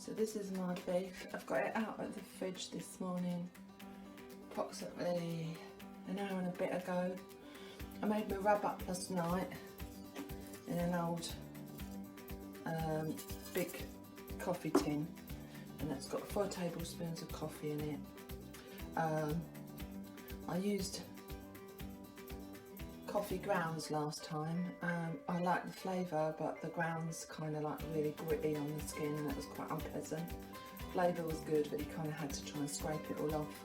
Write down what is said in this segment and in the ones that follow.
So this is my beef. I've got it out of the fridge this morning, approximately an hour and a bit ago. I made my rub up last night in an old big coffee tin, and it's got 4 tablespoons of coffee in it. I used coffee grounds last time. I like the flavour, but the grounds kind of like really gritty on the skin, and it was quite unpleasant. Flavour was good, but you kind of had to try and scrape it all off.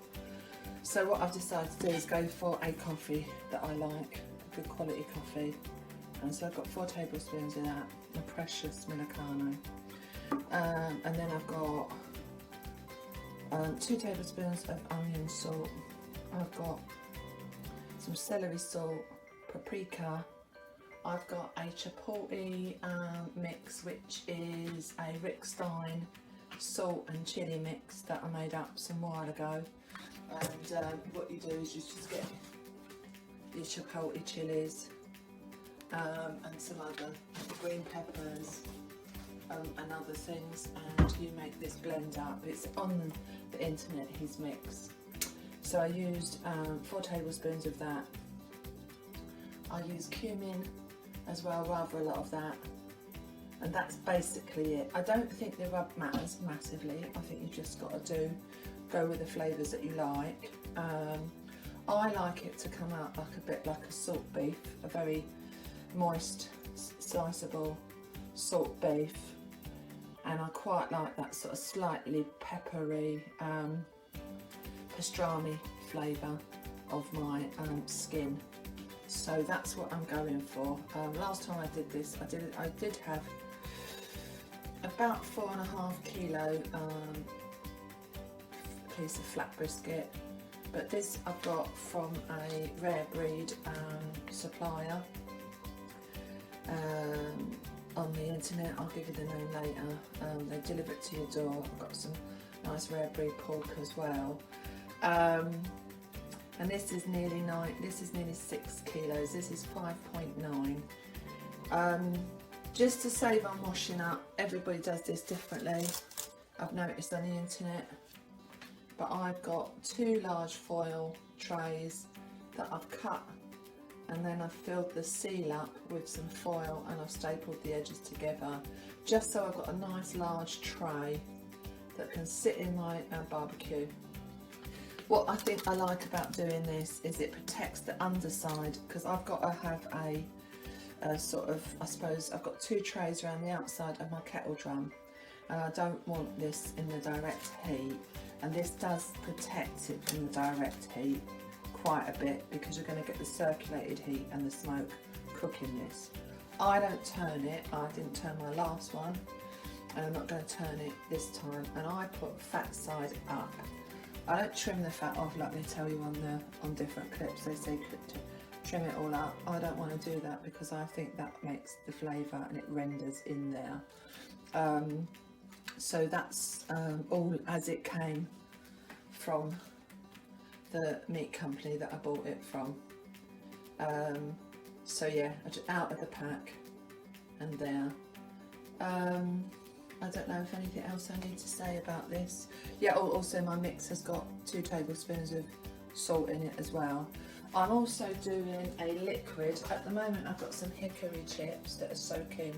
So what I've decided to do is go for a coffee that I like, a good quality coffee. And so I've got 4 tablespoons of that, a precious Millicano. And then I've got 2 tablespoons of onion salt. I've got some celery salt, paprika. I've got a chipotle mix, which is a Rick Stein salt and chili mix that I made up some while ago. And what you do is you just get your chipotle chilies and some other green peppers and other things, and you make this blend up. It's on the internet, his mix. So I used 4 tablespoons of that. I use cumin as well, rather a lot of that, and that's basically it. I don't think the rub matters massively. I think you've just got to go with the flavours that you like. I like it to come out like a bit like a salt beef, a very moist, sliceable salt beef, and I quite like that sort of slightly peppery pastrami flavour of my skin. So that's what I'm going for. Last time I did this, I did have about 4.5 kilo piece of flat brisket, but this I've got from a rare breed supplier on the internet. I'll give you the name later. They deliver it to your door. I've got some nice rare breed pork as well. And this is nearly 6 kilos. This is 5.9. Just to save on washing up, everybody does this differently, I've noticed on the internet, but I've got 2 large foil trays that I've cut, and then I've filled the seal up with some foil, and I've stapled the edges together, just so I've got a nice large tray that can sit in my barbecue. What I think I like about doing this is it protects the underside, because I've got to have a sort of, I suppose I've got 2 trays around the outside of my kettle drum, and I don't want this in the direct heat, and this does protect it from the direct heat quite a bit, because you're going to get the circulated heat and the smoke cooking this. I don't turn it. I didn't turn my last one, and I'm not going to turn it this time, and I put fat side up. I don't trim the fat off like they tell you on different clips. They say to trim it all up. I don't want to do that, because I think that makes the flavour and it renders in there. So that's all as it came from the meat company that I bought it from. So yeah, out of the pack and there. I don't know if anything else I need to say about this. Yeah, also my mix has got 2 tablespoons of salt in it as well. I'm also doing a liquid. At the moment I've got some hickory chips that are soaking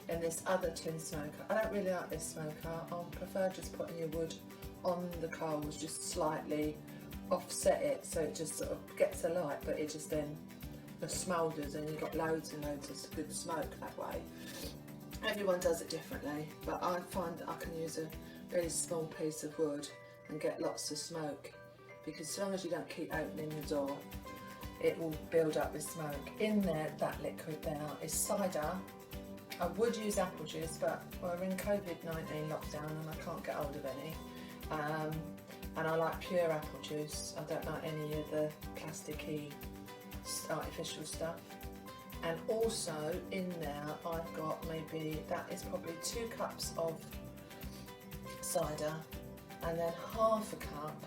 in this other tin smoker. I don't really like this smoker. I prefer just putting your wood on the coals, just slightly offset it so it just sort of gets alight, but it just then smoulders, and you've got loads and loads of good smoke that way. Everyone does it differently, but I find that I can use a really small piece of wood and get lots of smoke, because as long as you don't keep opening the door, it will build up with smoke. In there, that liquid there is cider. I would use apple juice, but we're in COVID-19 lockdown and I can't get hold of any. And I like pure apple juice. I don't like any of the plasticky artificial stuff. And also in there I've got that is probably 2 cups of cider, and then half a cup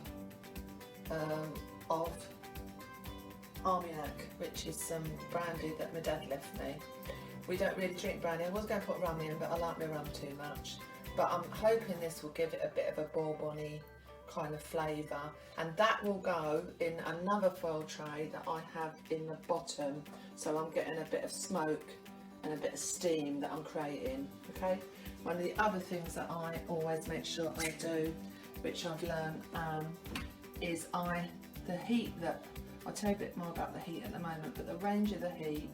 of Armagnac, which is some brandy that my dad left me. We don't really drink brandy. I was going to put rum in, but I like my rum too much. but I'm hoping this will give it a bit of a bourbon-y kind of flavour, and that will go in another foil tray that I have in the bottom, so I'm getting a bit of smoke and a bit of steam that I'm creating. Okay, one of the other things that I always make sure I do, which I've learned, is the heat that, I'll tell you a bit more about the heat at the moment, but the range of the heat,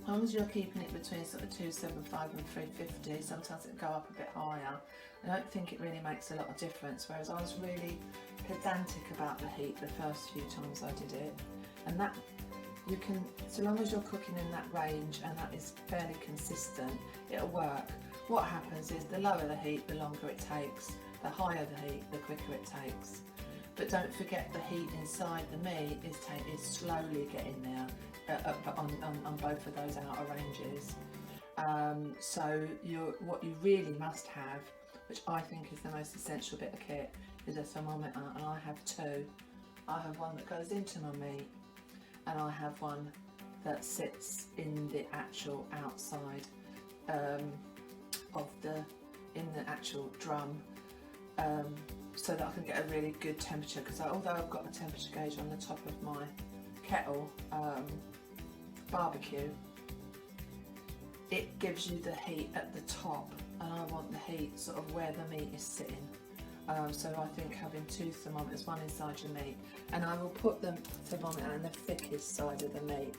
as long as you're keeping it between sort of 275 and 350, sometimes it'll go up a bit higher. I don't think it really makes a lot of difference, whereas I was really pedantic about the heat the first few times I did it. And that, you can, so long as you're cooking in that range and that is fairly consistent, it'll work. What happens is the lower the heat, the longer it takes. The higher the heat, the quicker it takes. But don't forget the heat inside the meat is slowly getting there on both of those outer ranges. So what you really must have, which I think is the most essential bit of kit, is a thermometer, and I have two. I have one that goes into my meat, and I have one that sits in the actual outside in the actual drum, so that I can get a really good temperature, because although I've got a temperature gauge on the top of my kettle barbecue, it gives you the heat at the top, and I want the heat sort of where the meat is sitting. So I think having two thermometers, one inside your meat, and I will put the thermometer on the thickest side of the meat.